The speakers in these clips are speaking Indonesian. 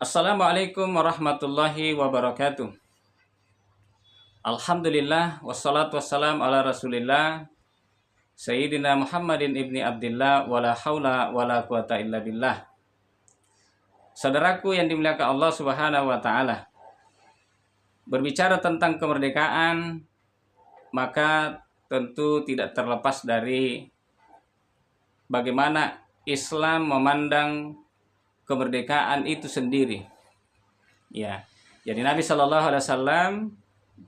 Assalamualaikum warahmatullahi wabarakatuh. Alhamdulillah wassalatu wassalam ala Rasulillah Sayyidina Muhammadin ibni Abdillah wala haula wala quwata illa billah. Saudaraku yang dimuliakan Allah Subhanahu wa taala. Berbicara tentang kemerdekaan, maka tentu tidak terlepas dari bagaimana Islam memandang kemerdekaan itu sendiri. Ya. Jadi Nabi Shallallahu alaihi wasallam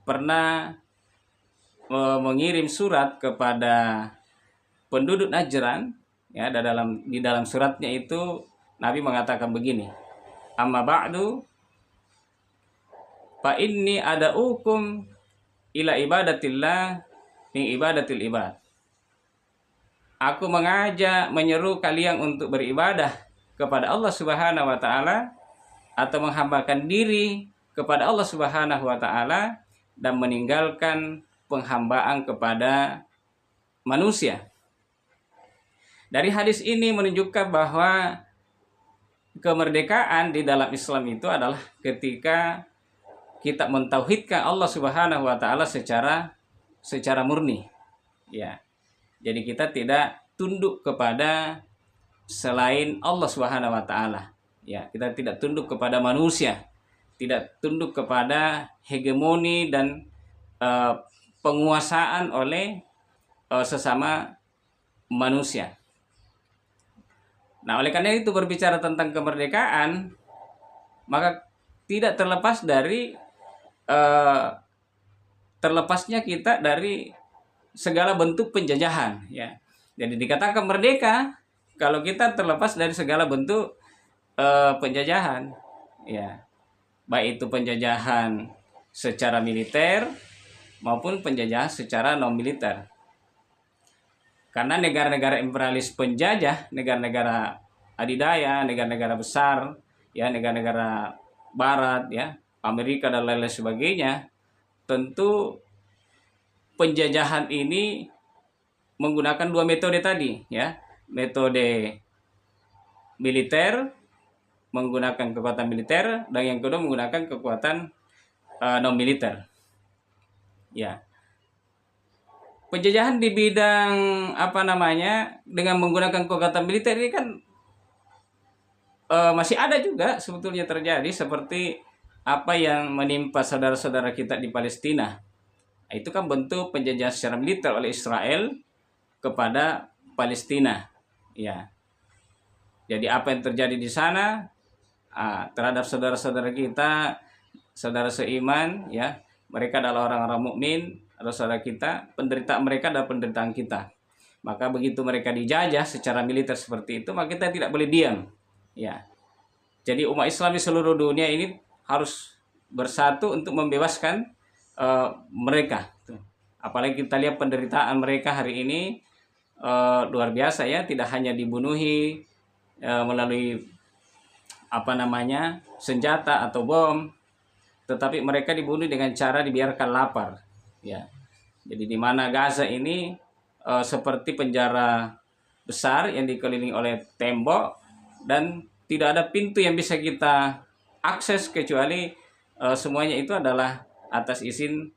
pernah mengirim surat kepada penduduk Najran, ya, di dalam suratnya itu Nabi mengatakan begini, amma ba'du fa inni ada'ukum ila ibadatillah min ibadatil ibad. Aku menyeru kalian untuk beribadah kepada Allah Subhanahu wa taala atau menghambakan diri kepada Allah Subhanahu wa taala dan meninggalkan penghambaan kepada manusia. Dari hadis ini menunjukkan bahwa kemerdekaan di dalam Islam itu adalah ketika kita mentauhidkan Allah Subhanahu wa taala secara murni. Ya. Jadi kita tidak tunduk kepada selain Allah Subhanahu wa taala. Ya, kita tidak tunduk kepada manusia, tidak tunduk kepada hegemoni dan penguasaan oleh sesama manusia. Nah, oleh karena itu berbicara tentang kemerdekaan, maka tidak terlepas dari terlepasnya kita dari segala bentuk penjajahan. Ya, jadi dikatakan merdeka kalau kita terlepas dari segala bentuk penjajahan. Ya, baik itu penjajahan secara militer maupun penjajahan secara non militer. Karena negara-negara imperialis penjajah, negara-negara adidaya, negara-negara besar, ya, negara-negara barat, ya, Amerika dan lain-lain sebagainya, tentu penjajahan ini menggunakan dua metode tadi, ya. Metode militer, menggunakan kekuatan militer, dan yang kedua menggunakan kekuatan non militer. Ya. Penjajahan di bidang dengan menggunakan kekuatan militer ini kan masih ada juga sebetulnya terjadi, seperti apa yang menimpa saudara-saudara kita di Palestina. Itu kan bentuk penjajahan secara militer oleh Israel kepada Palestina. Ya. Jadi apa yang terjadi di sana terhadap saudara-saudara kita, saudara seiman, ya, mereka adalah orang-orang mukmin, adalah saudara kita, penderitaan mereka adalah penderitaan kita. Maka begitu mereka dijajah secara militer seperti itu, maka kita tidak boleh diam. Ya. Jadi umat Islam di seluruh dunia ini harus bersatu untuk membebaskan mereka. Apalagi kita lihat penderitaan mereka hari ini luar biasa, ya, tidak hanya dibunuhi melalui senjata atau bom, tetapi mereka dibunuh dengan cara dibiarkan lapar. Ya, jadi di mana Gaza ini seperti penjara besar yang dikelilingi oleh tembok dan tidak ada pintu yang bisa kita akses kecuali semuanya itu adalah atas izin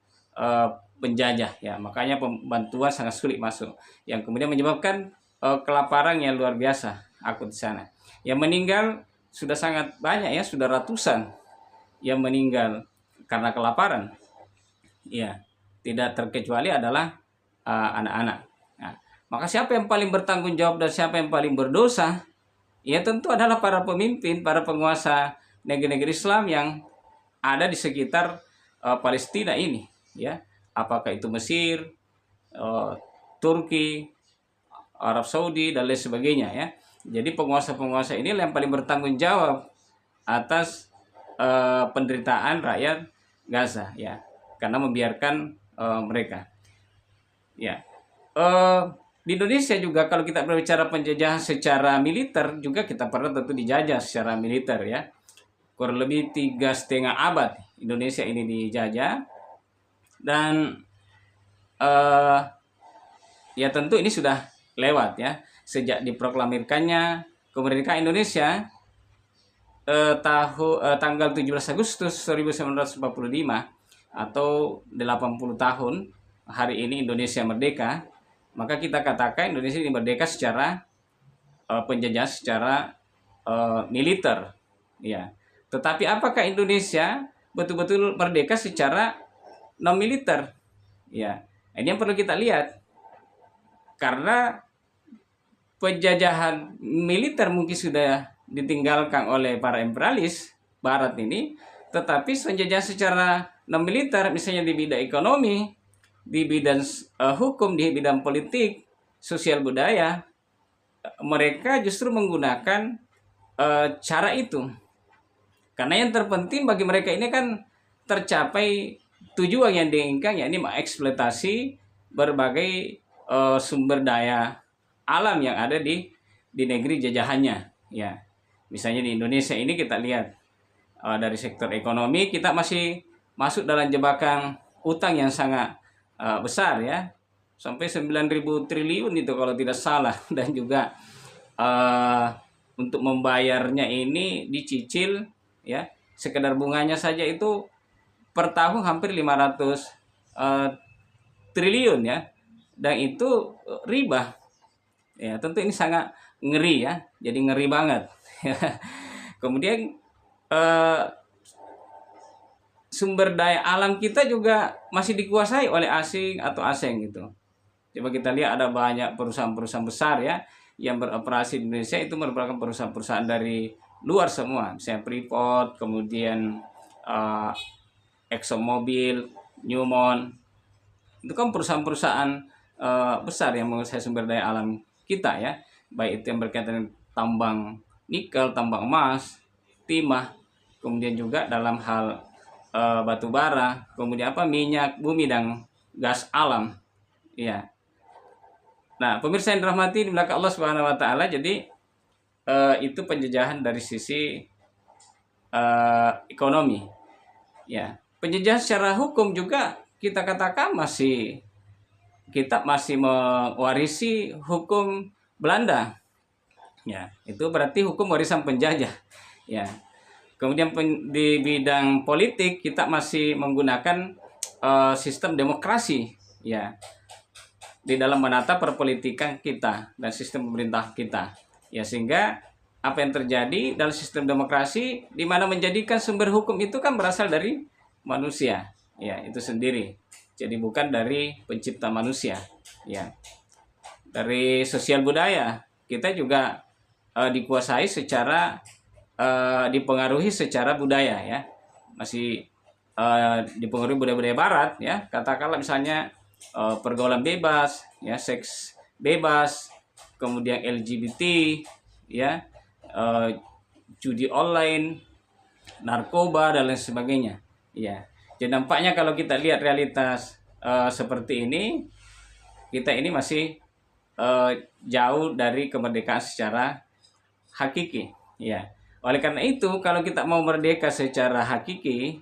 penjajah. Ya, makanya bantuan sangat sulit masuk, yang kemudian menyebabkan kelaparan yang luar biasa akut di sana. Yang meninggal sudah sangat banyak, ya, sudah ratusan yang meninggal karena kelaparan. Ya, tidak terkecuali adalah anak-anak. Nah, maka siapa yang paling bertanggung jawab dan siapa yang paling berdosa? Ya, tentu adalah para pemimpin, para penguasa negeri-negeri Islam yang ada di sekitar Palestina ini, ya. Apakah itu Mesir, Turki, Arab Saudi dan lain sebagainya, ya. Jadi penguasa-penguasa ini yang paling bertanggung jawab atas penderitaan rakyat Gaza, ya, karena membiarkan mereka. Ya, di Indonesia juga kalau kita berbicara penjajahan secara militer juga kita pernah tentu dijajah secara militer, ya. Kurang lebih 3,5 abad Indonesia ini dijajah, dan ya tentu ini sudah lewat, ya. Sejak diproklamirkannya kemerdekaan Indonesia, tanggal 17 Agustus 1945 atau 80 tahun hari ini Indonesia merdeka, maka kita katakan Indonesia ini merdeka secara penjajah, secara militer, ya. Tetapi apakah Indonesia betul-betul merdeka secara non militer? Ya, ini yang perlu kita lihat, karena penjajahan militer mungkin sudah ditinggalkan oleh para imperialis Barat ini, tetapi penjajahan secara non militer, misalnya di bidang ekonomi, di bidang hukum, di bidang politik, sosial budaya, mereka justru menggunakan cara itu. Karena yang terpenting bagi mereka ini kan tercapai tujuan yang diinginkan, yakni mengeksploitasi berbagai sumber daya alam yang ada di negeri jajahannya, ya. Misalnya di Indonesia ini kita lihat dari sektor ekonomi kita masih masuk dalam jebakan utang yang sangat besar, ya, sampai 9.000 triliun itu kalau tidak salah, dan juga untuk membayarnya ini dicicil, ya, sekedar bunganya saja itu per tahun hampir 500 triliun, ya, dan itu riba. Ya, tentu ini sangat ngeri, ya. Jadi ngeri banget. Kemudian sumber daya alam kita juga masih dikuasai oleh asing atau asing gitu. Coba kita lihat ada banyak perusahaan-perusahaan besar, ya, yang beroperasi di Indonesia itu merupakan perusahaan-perusahaan dari luar semua. Misalnya Freeport, kemudian ExxonMobil, Newmont. Itu kan perusahaan-perusahaan besar yang menguasai sumber daya alam kita, ya, baik itu yang berkaitan dengan tambang nikel, tambang emas, timah, kemudian juga dalam hal batu bara, kemudian minyak bumi dan gas alam, ya. Nah, pemirsa yang dirahmati di belakang Allah Subhanahu Wa Taala, jadi itu penjajahan dari sisi ekonomi, ya. Penjajahan secara hukum juga kita katakan kita masih mewarisi hukum Belanda, ya. Itu berarti hukum warisan penjajah, ya. Kemudian di bidang politik kita masih menggunakan sistem demokrasi, ya, di dalam menata perpolitikan kita dan sistem pemerintah kita, ya, sehingga apa yang terjadi dalam sistem demokrasi di mana menjadikan sumber hukum itu kan berasal dari manusia, ya, itu sendiri. Jadi bukan dari pencipta manusia, ya. Dari sosial budaya kita juga dikuasai secara dipengaruhi secara budaya, ya. Masih dipengaruhi budaya-budaya barat, ya. Katakanlah misalnya pergaulan bebas, ya, seks bebas, kemudian LGBT, ya, judi online, narkoba dan lain sebagainya, ya. Jadi nampaknya kalau kita lihat realitas seperti ini, kita ini masih jauh dari kemerdekaan secara hakiki, ya. Oleh karena itu, kalau kita mau merdeka secara hakiki,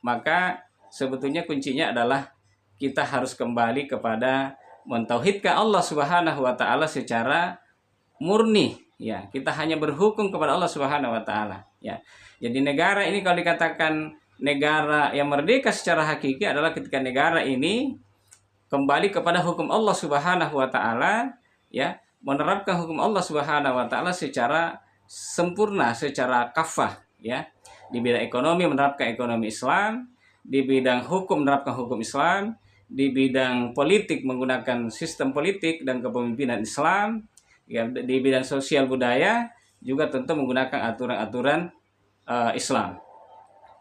maka sebetulnya kuncinya adalah kita harus kembali kepada mentauhidkan Allah Subhanahu Wa Taala secara murni, ya. Kita hanya berhukum kepada Allah Subhanahu Wa Taala, ya. Jadi negara ini kalau dikatakan negara yang merdeka secara hakiki adalah ketika negara ini kembali kepada hukum Allah Subhanahu Wa Taala, ya, menerapkan hukum Allah Subhanahu Wa Taala secara sempurna, secara kafah, ya. Di bidang ekonomi menerapkan ekonomi Islam, di bidang hukum menerapkan hukum Islam, di bidang politik menggunakan sistem politik dan kepemimpinan Islam, ya, di bidang sosial budaya juga tentu menggunakan aturan-aturan Islam,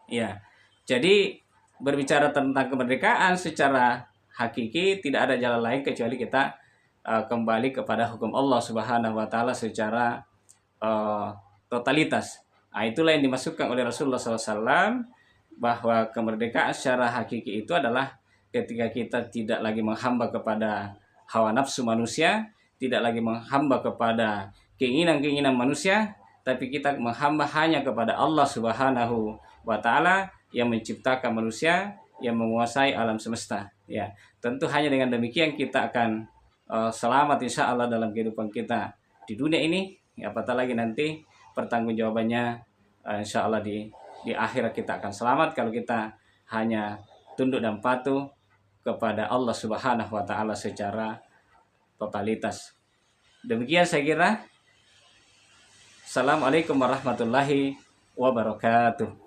ya. Jadi berbicara tentang kemerdekaan secara hakiki tidak ada jalan lain kecuali kita kembali kepada hukum Allah Subhanahu Wa Taala secara totalitas. Nah, itulah yang dimasukkan oleh Rasulullah SAW, bahwa kemerdekaan secara hakiki itu adalah ketika kita tidak lagi menghamba kepada hawa nafsu manusia, tidak lagi menghamba kepada keinginan-keinginan manusia, tapi kita menghamba hanya kepada Allah Subhanahu Wa Taala yang menciptakan manusia, yang menguasai alam semesta, ya. Tentu hanya dengan demikian kita akan selamat insya Allah dalam kehidupan kita di dunia ini, ya, apatah lagi nanti pertanggungjawabannya insya Allah di akhirat kita akan selamat kalau kita hanya tunduk dan patuh kepada Allah Subhanahu wa taala secara totalitas. Demikian saya kira. Assalamualaikum warahmatullahi wabarakatuh.